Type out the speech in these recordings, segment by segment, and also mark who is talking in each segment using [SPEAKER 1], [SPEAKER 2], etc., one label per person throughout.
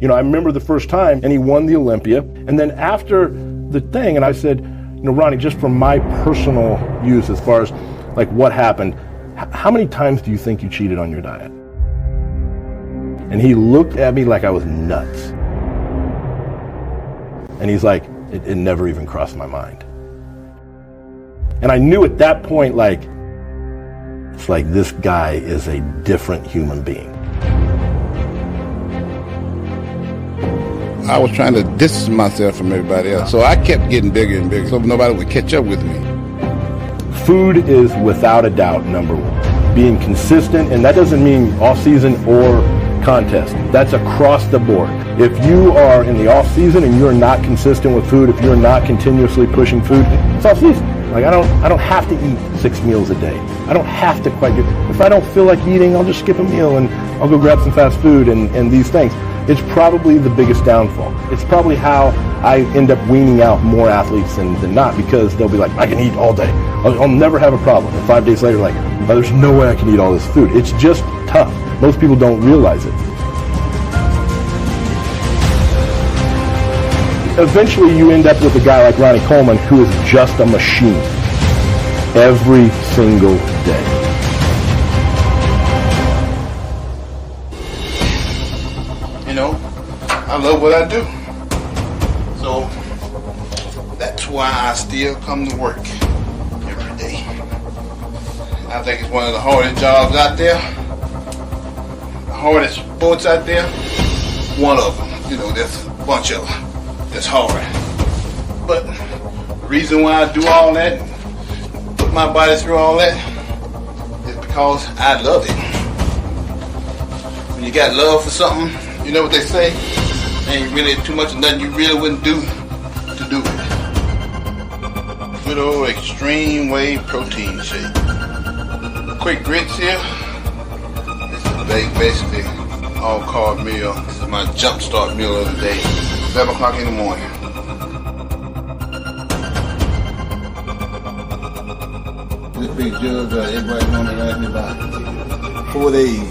[SPEAKER 1] You know, I remember the first time, and he won the Olympia. And then after the thing, and I said, you know, Ronnie, just from my personal use as far as like what happened, how many times do you think you cheated on your diet? And he looked at me like I was nuts. And he's like, it never even crossed my mind. And I knew at that point, like, it's like this guy is a different human being.
[SPEAKER 2] I was trying to distance myself from everybody else. So I kept getting bigger and bigger so nobody would catch up with me.
[SPEAKER 1] Food is without a doubt number one. Being consistent, and that doesn't mean off season or contest. That's across the board. If you are in the off season and you're not consistent with food, if you're not continuously pushing food, it's off season. Like I don't have to eat 6 meals a day. I don't have to quite do. If I don't feel like eating, I'll just skip a meal and I'll go grab some fast food and these things. It's probably the biggest downfall. It's probably how I end up weaning out more athletes than not, because they'll be like, I can eat all day. I'll never have a problem. And 5 days later, like, oh, there's no way I can eat all this food. It's just tough. Most people don't realize it. Eventually you end up with a guy like Ronnie Coleman who is just a machine every single day.
[SPEAKER 2] You know, I love what I do. So that's why I still come to work every day. I think it's one of the hardest jobs out there. The hardest sports out there. One of them. You know, there's a bunch of them. That's hard. But the reason why I do all that, put my body through all that, is because I love it. When you got love for something, you know what they say? Ain't really too much of nothing you really wouldn't do to do it. Good old extreme whey protein shake. Quick grits here. This is basically all carb meal. This is my jump start meal of the day. 7 o'clock in the morning. This big jug, everybody normally lasts me about 4 days.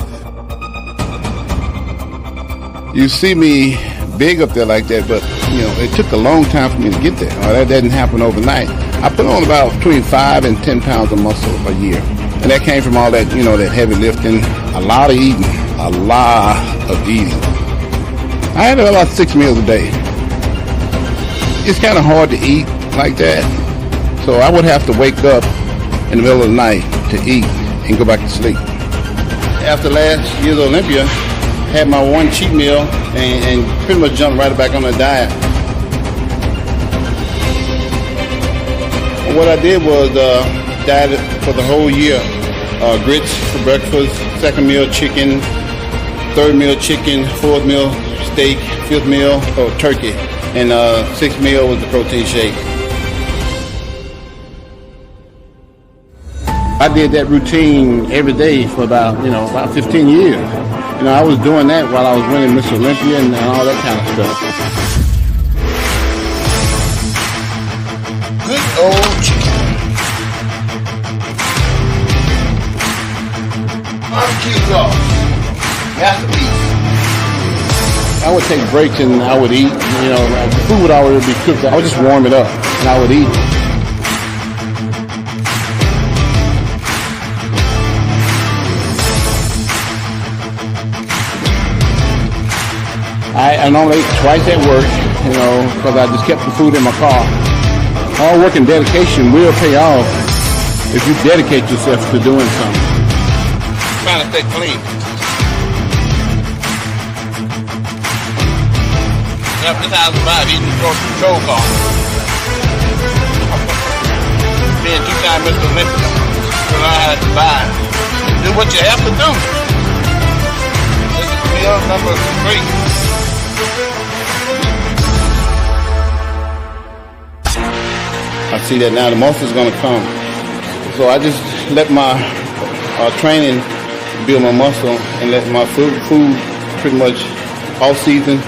[SPEAKER 2] You see me big up there like that, but you know, it took a long time for me to get there. That didn't happen overnight. I put on about between 5 and 10 pounds of muscle a year. And that came from all that, you know, that heavy lifting, a lot of eating, a lot of eating. I had about 6 meals a day. It's kind of hard to eat like that. So I would have to wake up in the middle of the night to eat and go back to sleep. After last year's Olympia, had my one cheat meal and pretty much jumped right back on the diet. And what I did was dieted for the whole year. Grits for breakfast, second meal chicken, third meal chicken, fourth meal steak, fifth meal turkey, and sixth meal was the protein shake. I did that routine every day for about 15 years. You know, I was doing that while I was winning Miss Olympia and all that kind of stuff. Good old chicken. Barbecue sauce. Masterpiece. I would take breaks and I would eat. You know, the food would already be cooked. I would just warm it up and I would eat. I normally ate twice at work, you know, because I just kept the food in my car. Hard work and dedication will pay off if you dedicate yourself to doing something. Trying to stay clean. Yep, this how I survive eating control car. Being 2-time Mr. Olympia, you learn how to survive. Do what you have to do. This is meal number 3. I see that now the muscle's gonna come. So I just let my training build my muscle and let my food pretty much all season,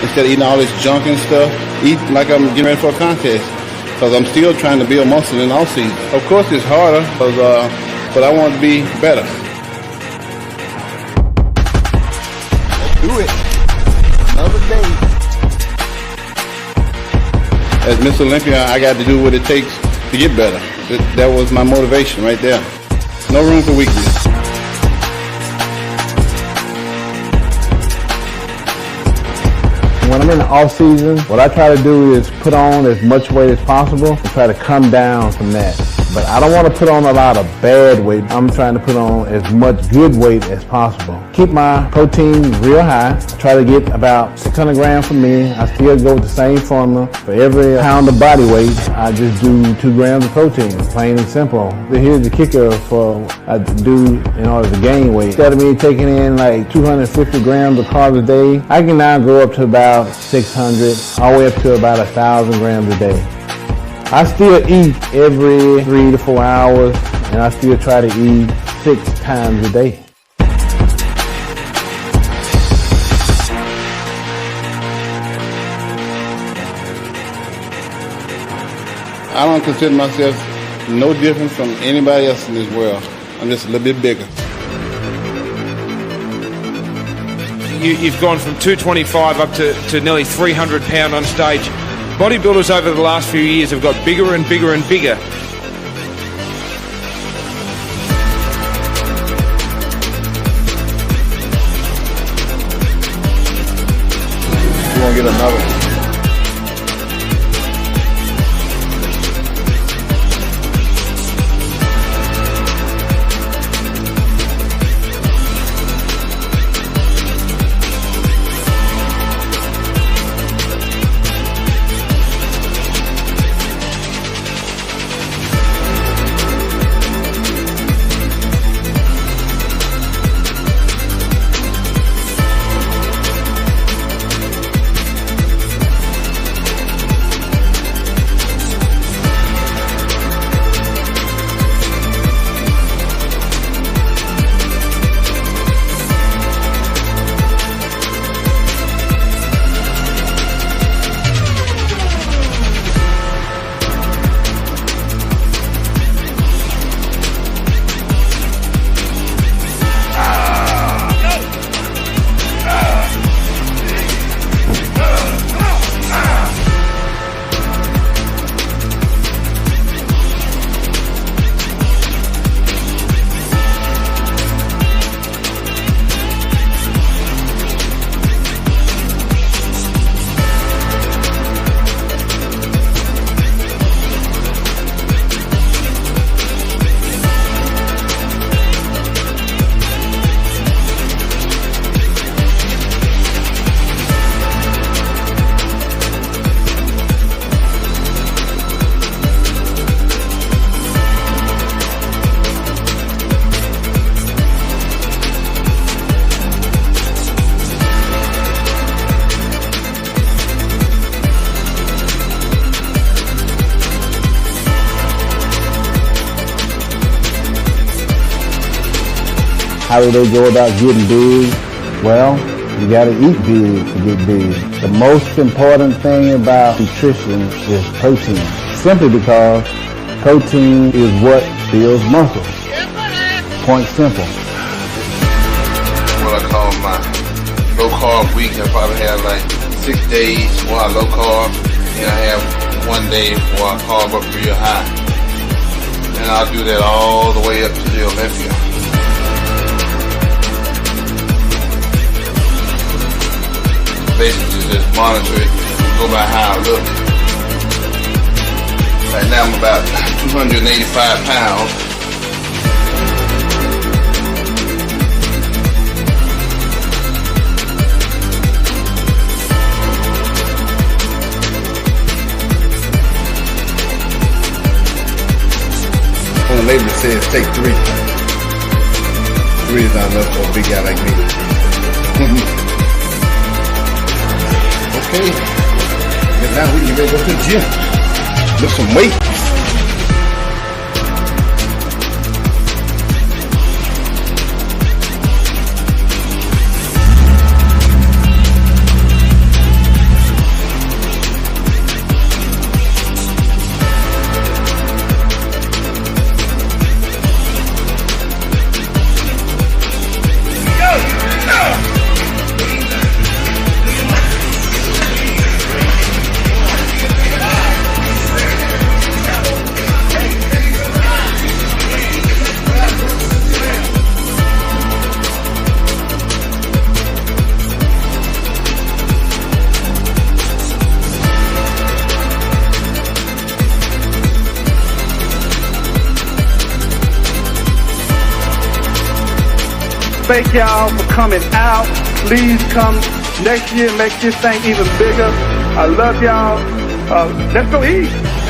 [SPEAKER 2] instead of eating all this junk and stuff, eat like I'm getting ready for a contest. Because I'm still trying to build muscle in all season. Of course it's harder, but I want to be better. Let's do it. Another day. As Miss Olympia, I got to do what it takes to get better. That was my motivation right there. No room for weakness.
[SPEAKER 3] When I'm in the off season, what I try to do is put on as much weight as possible and try to come down from that. But I don't want to put on a lot of bad weight. I'm trying to put on as much good weight as possible. Keep my protein real high. I try to get about 600 grams for me. I still go with the same formula. For every pound of body weight, I just do 2 grams of protein, plain and simple. But here's the kicker for what I do in order to gain weight. Instead of me taking in like 250 grams of carbs a day, I can now go up to about 600, all the way up to about 1,000 grams a day. I still eat every 3 to 4 hours, and I still try to eat 6 times a day.
[SPEAKER 2] I don't consider myself no different from anybody else in this world. I'm just a little bit bigger.
[SPEAKER 4] You've gone from 225 up to nearly 300 pound on stage. Bodybuilders over the last few years have got bigger and bigger and bigger.
[SPEAKER 2] You want to get another one?
[SPEAKER 3] How do they go about getting big? Well, you gotta eat big to get big. The most important thing about nutrition is protein. Simply because protein is what builds muscle. Point simple.
[SPEAKER 2] What I call my low carb week. I probably have like 6 days where I low carb, and I have 1 day where I carb up real high. And I'll do that all the way up to the Olympia. Basically just monitor it, go by how I look. Right now I'm about 285 pounds. When the label says take 3. 3 is not enough for a big guy like me. Okay, and now we can ready to go to the gym. Lift some weight.
[SPEAKER 5] thank y'all for coming out. Please come next year and make this thing even bigger. I love y'all. Let's go eat.